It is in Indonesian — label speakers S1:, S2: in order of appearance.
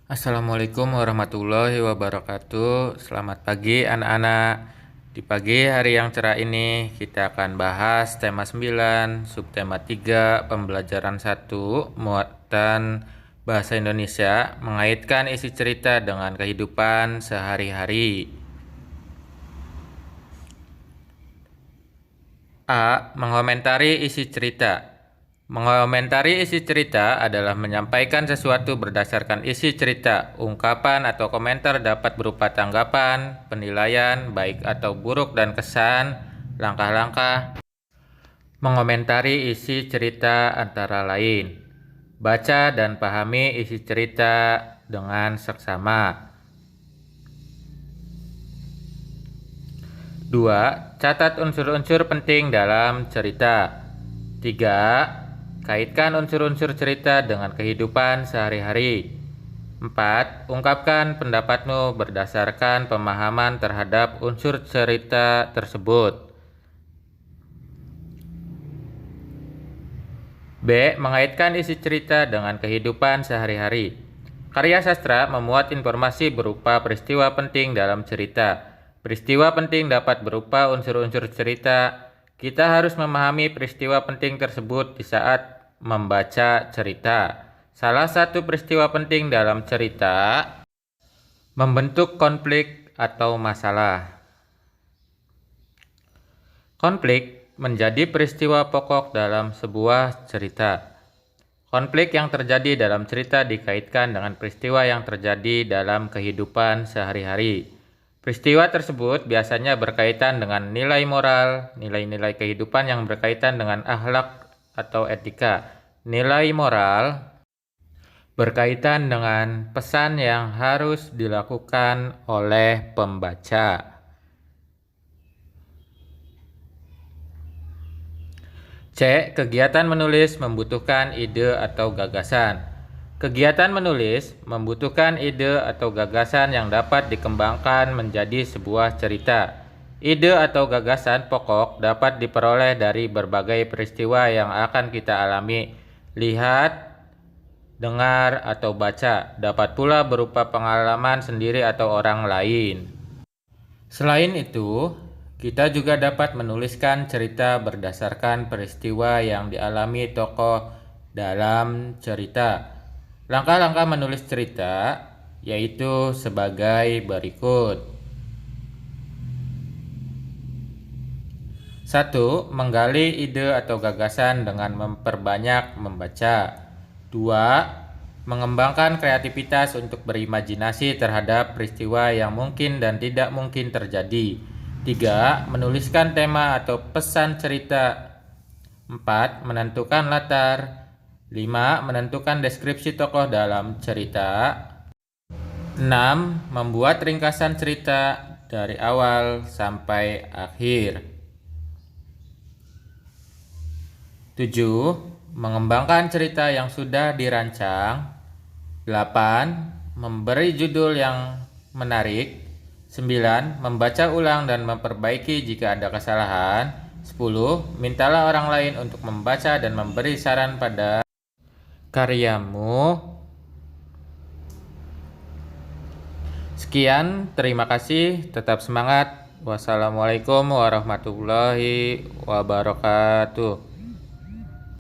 S1: Assalamualaikum warahmatullahi wabarakatuh. Selamat pagi anak-anak. Di pagi hari yang cerah ini kita akan bahas tema 9, subtema 3, pembelajaran 1, muatan bahasa Indonesia, mengaitkan isi cerita dengan kehidupan sehari-hari. A. Mengomentari isi cerita. Mengomentari isi cerita adalah menyampaikan sesuatu berdasarkan isi cerita. Ungkapan atau komentar dapat berupa tanggapan, penilaian, baik atau buruk, dan kesan. Langkah-langkah mengomentari isi cerita antara lain: baca dan pahami isi cerita dengan seksama. 2. Catat unsur-unsur penting dalam cerita. 3. Kaitkan unsur-unsur cerita dengan kehidupan sehari-hari. 4. Ungkapkan pendapatmu berdasarkan pemahaman terhadap unsur cerita tersebut. B. Mengaitkan isi cerita dengan kehidupan sehari-hari. Karya sastra memuat informasi berupa peristiwa penting dalam cerita. Peristiwa penting dapat berupa unsur-unsur cerita. Kita harus memahami peristiwa penting tersebut di saat membaca cerita. Salah satu peristiwa penting dalam cerita membentuk konflik atau masalah. Konflik menjadi peristiwa pokok dalam sebuah cerita. Konflik yang terjadi dalam cerita dikaitkan dengan peristiwa yang terjadi dalam kehidupan sehari-hari. Peristiwa tersebut biasanya berkaitan dengan nilai moral, nilai-nilai kehidupan yang berkaitan dengan akhlak atau etika. Nilai moral berkaitan dengan pesan yang harus dilakukan oleh pembaca. C. Kegiatan menulis membutuhkan ide atau gagasan. Kegiatan menulis membutuhkan ide atau gagasan yang dapat dikembangkan menjadi sebuah cerita. Ide atau gagasan pokok dapat diperoleh dari berbagai peristiwa yang akan kita alami, lihat, dengar, atau baca. Dapat pula berupa pengalaman sendiri atau orang lain. Selain itu, kita juga dapat menuliskan cerita berdasarkan peristiwa yang dialami tokoh dalam cerita. Langkah-langkah menulis cerita yaitu sebagai berikut. 1. Menggali ide atau gagasan dengan memperbanyak membaca. 2. Mengembangkan kreativitas untuk berimajinasi terhadap peristiwa yang mungkin dan tidak mungkin terjadi. 3. Menuliskan tema atau pesan cerita. 4. Menentukan latar. 5. Menentukan deskripsi tokoh dalam cerita. 6. Membuat ringkasan cerita dari awal sampai akhir. 7. Mengembangkan cerita yang sudah dirancang. 8. Memberi judul yang menarik. 9. Membaca ulang dan memperbaiki jika ada kesalahan. 10. Mintalah orang lain untuk membaca dan memberi saran pada karyamu. Sekian, terima kasih, tetap semangat. Wassalamualaikum warahmatullahi wabarakatuh.